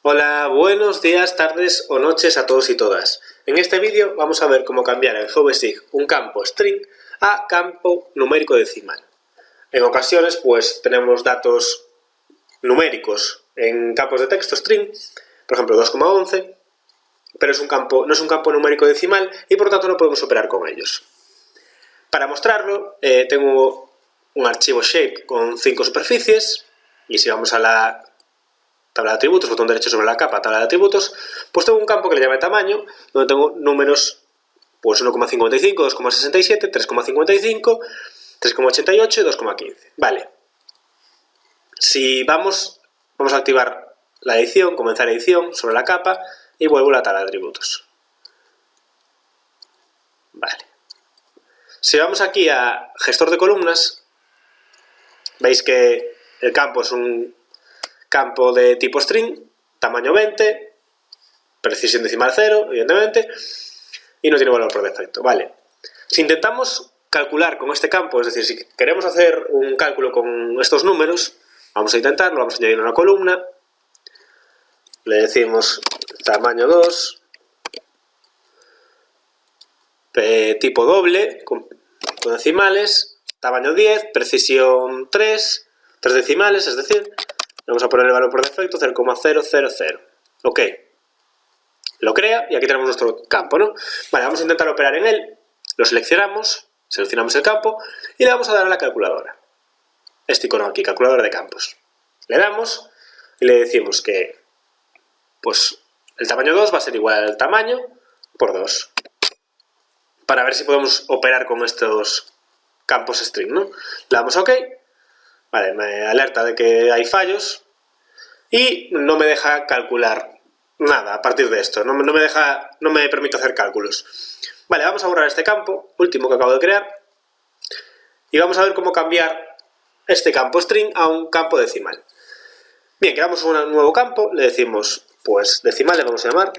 Hola, buenos días, tardes o noches a todos y todas. En este vídeo vamos a ver cómo cambiar en GeoBasic un campo string a campo numérico decimal. En ocasiones pues tenemos datos numéricos en campos de texto string, por ejemplo 2,11, pero no es un campo numérico decimal y por lo tanto no podemos operar con ellos. Para mostrarlo tengo un archivo shape con 5 superficies y si vamos a la tabla de atributos, botón derecho sobre la capa, tabla de atributos, pues tengo un campo que le llame tamaño, donde tengo números pues 1,55, 2,67, 3,55, 3,88 y 2,15. Vale. Si vamos a activar la edición, comenzar edición sobre la capa y vuelvo a la tabla de atributos. Vale. Si vamos aquí a gestor de columnas, veis que el campo es un campo de tipo string, tamaño 20, precisión decimal 0, evidentemente, y no tiene valor por defecto. Vale. Si intentamos calcular con este campo, es decir, si queremos hacer un cálculo con estos números, vamos a intentarlo, vamos a añadir una columna, le decimos tamaño 2, tipo doble, con decimales, tamaño 10, precisión 3 decimales, es decir, vamos a poner el valor por defecto, 0,000. Ok. Lo crea y aquí tenemos nuestro campo, ¿no? Vale, vamos a intentar operar en él. Lo seleccionamos el campo y le vamos a dar a la calculadora. Este icono aquí, calculadora de campos. Le damos y le decimos que pues el tamaño 2 va a ser igual al tamaño por 2. Para ver si podemos operar con estos campos string, ¿no? Le damos a OK. Vale, me alerta de que hay fallos y no me deja calcular nada a partir de esto. No me permite hacer cálculos. Vale, vamos a borrar este campo, último que acabo de crear, y vamos a ver cómo cambiar este campo string a un campo decimal. Bien, creamos un nuevo campo, le decimos, pues decimal le vamos a llamar,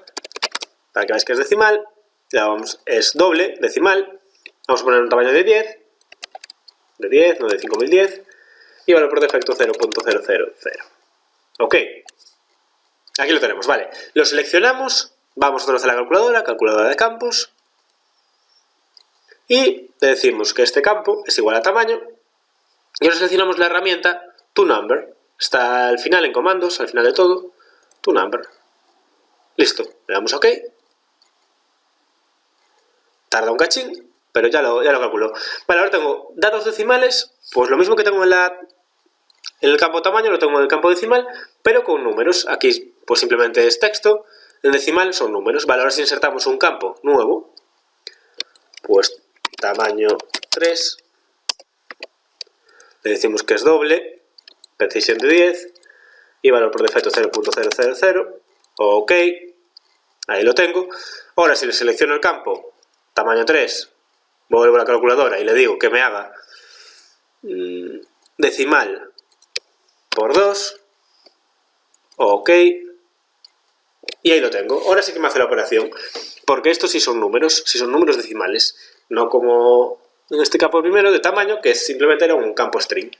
para que veáis que es decimal, es doble, decimal, vamos a poner un tamaño de 10, no de 5010, y valor por defecto 0.000. Ok, aquí lo tenemos, vale. Lo seleccionamos, vamos otra vez a la calculadora de campos, y le decimos que este campo es igual a tamaño, y ahora seleccionamos la herramienta toNumber. Está al final en comandos, al final de todo, toNumber. Listo, le damos OK. Tarda un cachín, pero ya lo calculó. Vale, ahora tengo datos decimales, pues lo mismo que tengo en el campo tamaño, lo tengo en el campo decimal, pero con números. Aquí pues simplemente es texto, en decimal son números. Vale, ahora si insertamos un campo nuevo, pues tamaño 3, le decimos que es doble, precisión de 10 y valor por defecto 0.000. Ok, ahí lo tengo. Ahora si le selecciono el campo tamaño 3, vuelvo a la calculadora y le digo que me haga decimal por 2, ok, y ahí lo tengo. Ahora sí que me hace la operación, porque estos sí son números decimales, no como en este campo primero de tamaño, que simplemente era un campo string.